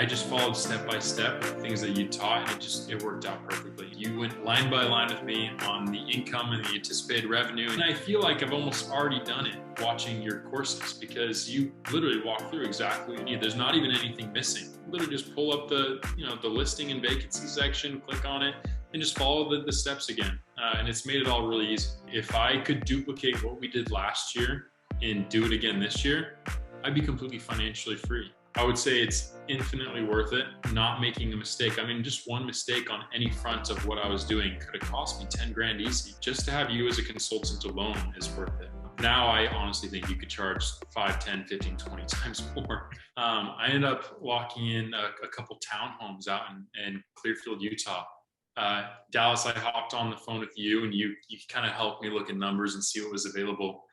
I just followed step by step things that you taught, and it worked out perfectly. You went line by line with me on the income and the anticipated revenue, and I feel like I've almost already done it watching your courses, because you literally walk through exactly what you need. There's not even anything missing. Literally just pull up the listing and vacancy section, click on it, and just follow the steps again. And it's made it all really easy. If I could duplicate what we did last year and do it again this year, I'd be completely financially free. I would say it's infinitely worth it not making a mistake. I mean, just one mistake on any front of what I was doing could have cost me 10 grand easy. Just to have you as a consultant alone is worth it. Now I honestly think you could charge 5, 10, 15, 20 times more. I ended up locking in a couple townhomes out in Clearfield, Utah. Dallas, I hopped on the phone with you, and you kind of helped me look at numbers and see what was available.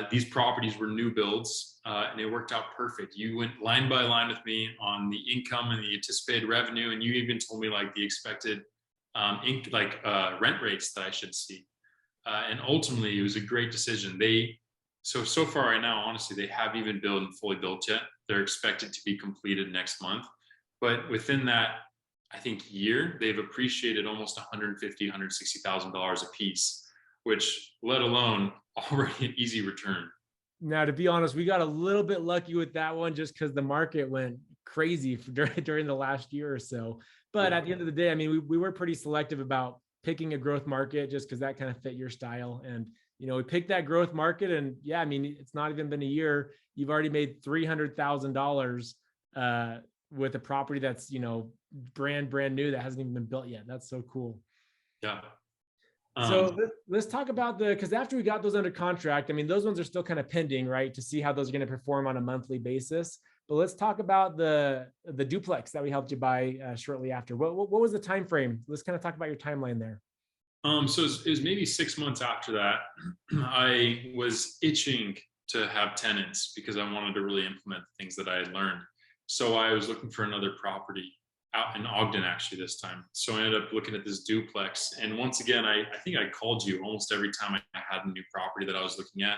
These properties were new builds, and it worked out perfect. You went line by line with me on the income and the anticipated revenue, and you even told me like the expected rent rates that I should see. And ultimately, it was a great decision. So far right now, honestly, they haven't even built and fully built yet. They're expected to be completed next month. But within that, I think year, they've appreciated almost $150,000, $160,000 a piece, which let alone already an easy return. Now, to be honest, we got a little bit lucky with that one just because the market went crazy during the last year or so. But at the end of the day, I mean, we were pretty selective about picking a growth market just because that kind of fit your style. And, we picked that growth market, and yeah, I mean, it's not even been a year. You've already made $300,000 with a property that's, brand new that hasn't even been built yet. That's so cool. Yeah. So let's talk about because after we got those under contract, I mean, those ones are still kind of pending, right? To see how those are going to perform on a monthly basis. But let's talk about the duplex that we helped you buy shortly after. What was the time frame? Let's kind of talk about your timeline there. So it was maybe 6 months after that. I was itching to have tenants because I wanted to really implement the things that I had learned. So I was looking for another property out in Ogden, actually, this time. So I ended up looking at this duplex. And once again, I think I called you almost every time I had a new property that I was looking at.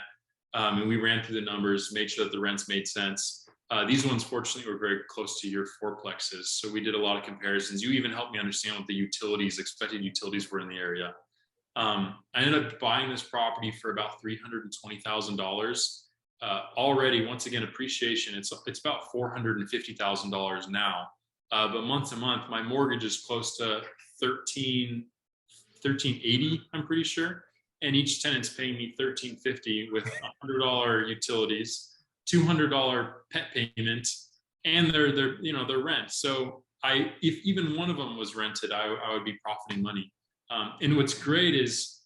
And we ran through the numbers, made sure that the rents made sense. These ones, fortunately, were very close to your fourplexes. So we did a lot of comparisons. You even helped me understand what the expected utilities were in the area. I ended up buying this property for about $320,000. Already, once again, appreciation, it's about $450,000 now. But month to month, my mortgage is close to $1,380, I'm pretty sure. And each tenant's paying me $1,350 with $100 utilities, $200 pet payment, and their rent. So if even one of them was rented, I would be profiting money. And what's great is,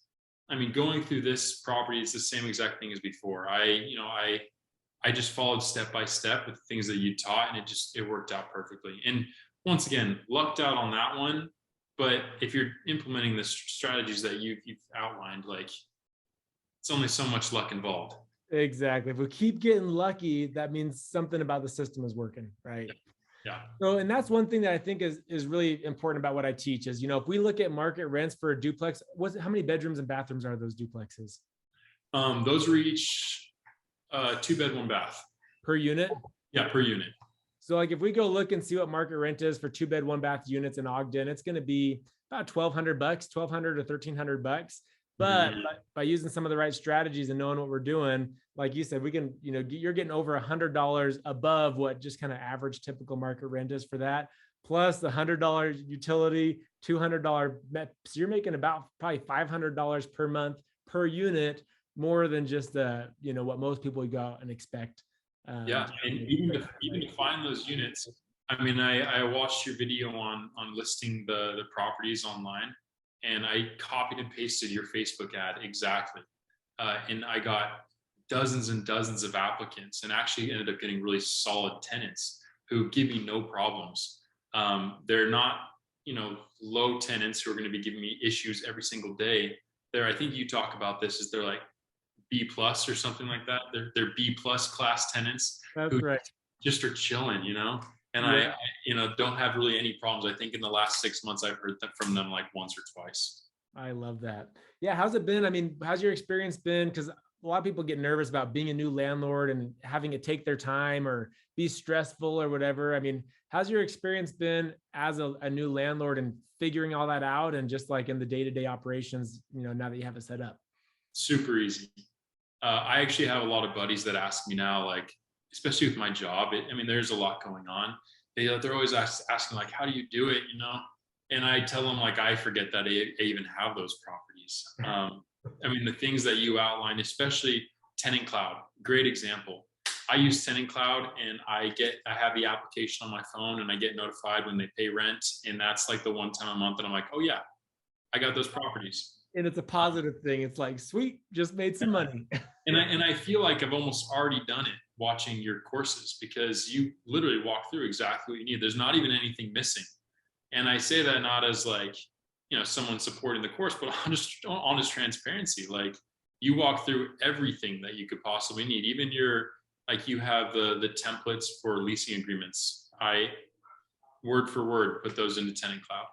I mean, going through this property, it's the same exact thing as before. I just followed step by step with the things that you taught, and it worked out perfectly. And once again, lucked out on that one. But if you're implementing the strategies that you've outlined, like, it's only so much luck involved. Exactly. If we keep getting lucky, that means something about the system is working, right? Yeah. So, and that's one thing that I think is really important about what I teach is, if we look at market rents for a duplex, how many bedrooms and bathrooms are those duplexes? Those reach 2-bed, 1-bath. Per unit? Yeah, per unit. So like if we go look and see what market rent is for 2-bed, 1-bath units in Ogden, it's going to be about $1,200, $1,200 to $1,300. But by using some of the right strategies and knowing what we're doing, like you said, we can, you're getting over $100 above what just kind of average typical market rent is for that. Plus the $100 utility, $200 so you're making about probably $500 per month per unit, more than just what most people would go out and expect. Yeah, and even to find those units, I mean, I watched your video on listing the properties online, and I copied and pasted your Facebook ad exactly, and I got dozens and dozens of applicants, and actually ended up getting really solid tenants who give me no problems. They're not low tenants who are going to be giving me issues every single day. I think you talk about this, is they're like B+ or something like that. They're B+ class tenants. That's who right. Just are chilling, and yeah. I don't have really any problems. I think in the last 6 months, I've heard from them like once or twice. I love that. Yeah. How's it been? I mean, how's your experience been? Because a lot of people get nervous about being a new landlord and having it take their time or be stressful or whatever. I mean, how's your experience been as a new landlord and figuring all that out and just like in the day-to-day operations, now that you have it set up? Super easy. I actually have a lot of buddies that ask me now, like, especially with my job, I mean, there's a lot going on. They're always asking like, how do you do it? And I tell them like, I forget that I even have those properties. I mean, the things that you outlined, especially Tenant Cloud, great example. I use Tenant Cloud and I have the application on my phone and I get notified when they pay rent. And that's like the one time a month that I'm like, oh yeah, I got those properties. And it's a positive thing. It's like, sweet, just made some money. And I feel like I've almost already done it watching your courses, because you literally walk through exactly what you need. There's not even anything missing. And I say that not as like, someone supporting the course, but just honest transparency. Like, you walk through everything that you could possibly need. Even you have the templates for leasing agreements. I word for word put those into Tenant Cloud.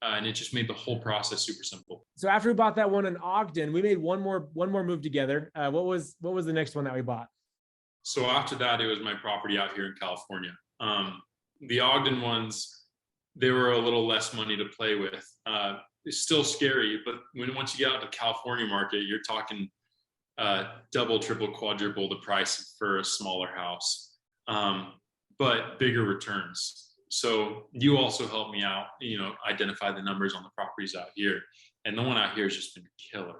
And it just made the whole process super simple. So after we bought that one in Ogden, we made one more move together. What was the next one that we bought? So after that, it was my property out here in California. The Ogden ones, they were a little less money to play with. It's still scary, but once you get out to the California market, you're talking double, triple, quadruple the price for a smaller house, but bigger returns. So you also helped me out, identify the numbers on the properties out here. And the one out here has just been killer.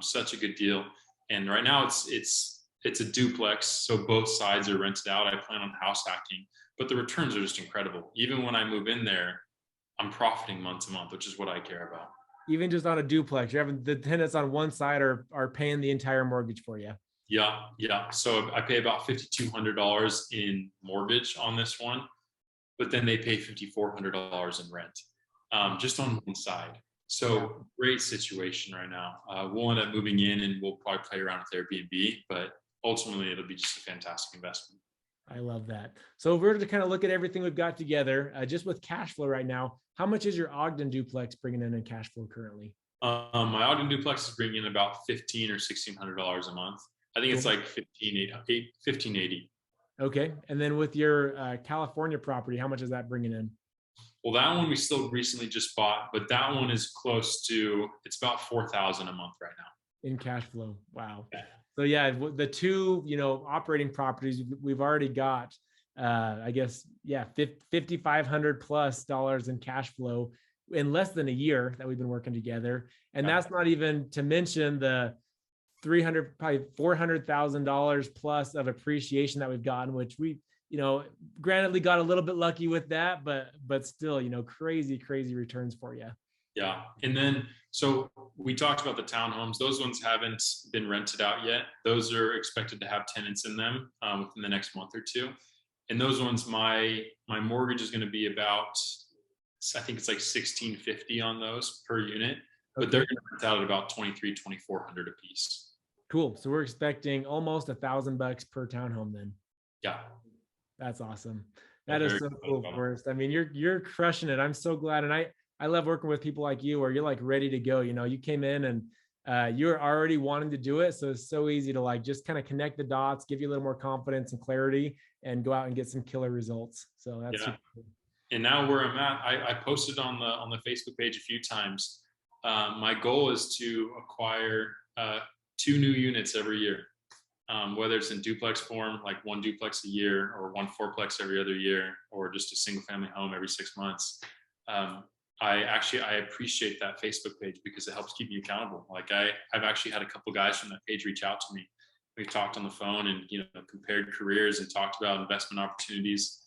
Such a good deal. And right now it's a duplex. So both sides are rented out. I plan on house hacking, but the returns are just incredible. Even when I move in there, I'm profiting month to month, which is what I care about. Even just on a duplex, you're having the tenants on one side are paying the entire mortgage for you. Yeah. So I pay about $5,200 in mortgage on this one, but then they pay $5,400 in rent, just on one side. So great situation right now. We'll end up moving in and we'll probably play around with Airbnb, but ultimately it'll be just a fantastic investment. I love that. So if we're to kind of look at everything we've got together, just with cash flow right now, how much is your Ogden duplex bringing in cash flow currently? My Ogden duplex is bringing in about $1,500 or $1,600 a month. I think it's like $1,580. Okay. And then with your California property, how much is that bringing in? Well, that one we still recently just bought, but that one is close to, it's about $4,000 a monp right now. In cash flow. Wow. Yeah. So yeah, the two, operating properties we've already got, I guess, yeah, $5,500+ in cash flow in less than a year that we've been working together. And that's not even to mention the $300,000, probably $400,000 plus of appreciation that we've gotten, which we, granted got a little bit lucky with that, but still, crazy returns for you. Yeah. And then, so we talked about the townhomes. Those ones haven't been rented out yet. Those are expected to have tenants in them within the next month or two. And those ones, my mortgage is going to be about, I think it's like $1,650 on those per unit, but they're going to rent out at about $2,300, $2,400 a piece. Cool. So we're expecting almost $1,000 per townhome then. Yeah. That's awesome. That is so cool, Forrest. I mean, you're crushing it. I'm so glad. And I love working with people like you where you're like ready to go. You came in and you're already wanting to do it. So it's so easy to like just kind of connect the dots, give you a little more confidence and clarity and go out and get some killer results. So that's super cool. And now where I'm at, I posted on the Facebook page a few times. My goal is to acquire 2 new units every year, whether it's in duplex form, like 1 duplex a year or 1 fourplex every other year, or just a single family home every 6 months. I appreciate that Facebook page because it helps keep me accountable. Like I've actually had a couple guys from that page reach out to me. We've talked on the phone and, compared careers and talked about investment opportunities.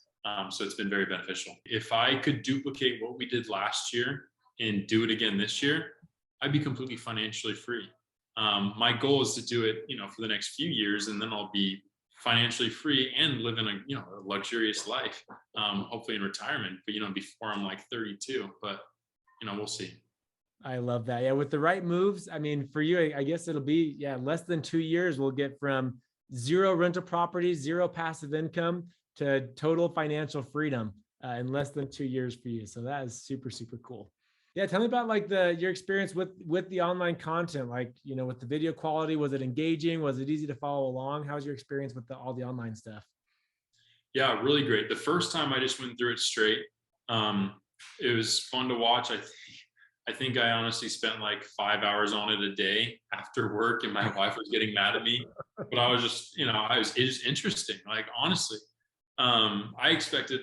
So it's been very beneficial. If I could duplicate what we did last year and do it again this year, I'd be completely financially free. My goal is to do it, for the next few years, and then I'll be financially free and live in a luxurious life, hopefully in retirement, but before I'm like 32, but we'll see. I love that. Yeah. With the right moves, I mean, for you, I guess it'll be, less than 2 years. We'll get from 0 rental properties, 0 passive income to total financial freedom in less than 2 years for you. So that is super, super cool. Yeah, tell me about like your experience with the online content, like, you know, with the video quality. Was it engaging? Was it easy to follow along? How was your experience with all the online stuff? Yeah, really great. The first time I just went through it straight. Um, it was fun to watch. I think I honestly spent like 5 hours on it a day after work, and my wife was getting mad at me. But I was just, it was interesting. Like honestly, I expected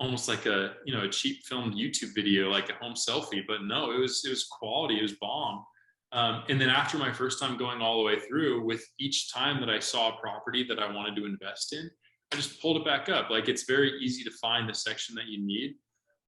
almost like a cheap filmed YouTube video, like a home selfie, but no, it was quality, it was bomb. And then after my first time going all the way through, with each time that I saw a property that I wanted to invest in, I just pulled it back up. Like it's very easy to find the section that you need.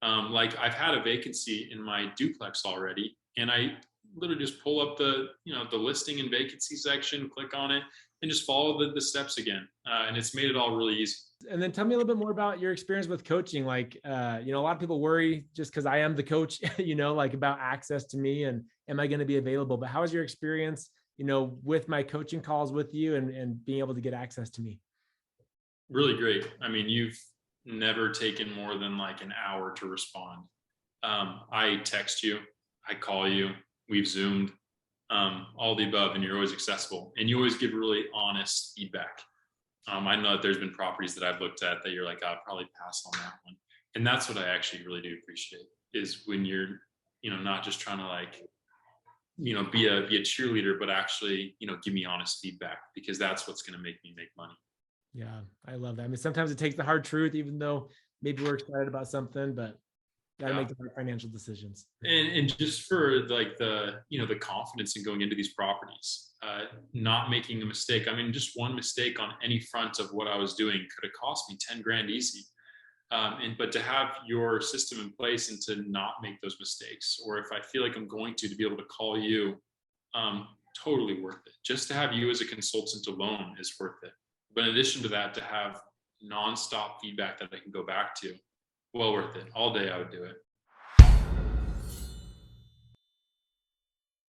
Like I've had a vacancy in my duplex already, and I literally just pull up the listing and vacancy section, click on it, and just follow the steps again. And it's made it all really easy. And then tell me a little bit more about your experience with coaching. Like, you know, a lot of people worry just because I am the coach, you know, like about access to me and am I going to be available? But how was your experience, you know, with my coaching calls with you and being able to get access to me? Really great. I mean, you've never taken more than like an hour to respond. I text you, I call you, we've Zoomed, all the above, and you're always accessible. And you always give really honest feedback. I know that there's been properties that I've looked at that you're like, I'll probably pass on that one. And that's what I actually really do appreciate, is when you're, not just trying to like, be a cheerleader, but actually, give me honest feedback, because that's what's going to make me make money. Yeah, I love that. I mean, sometimes it takes the hard truth, even though maybe we're excited about something, but got to Yeah. make the right financial decisions. And just for like the confidence in going into these properties, not making a mistake. I mean, just one mistake on any front of what I was doing could have cost me 10 grand easy. But to have your system in place and to not make those mistakes, or if I feel like I'm going to be able to call you, totally worth it. Just to have you as a consultant alone is worth it. But in addition to that, to have nonstop feedback that I can go back to, well worth it. All day I would do it.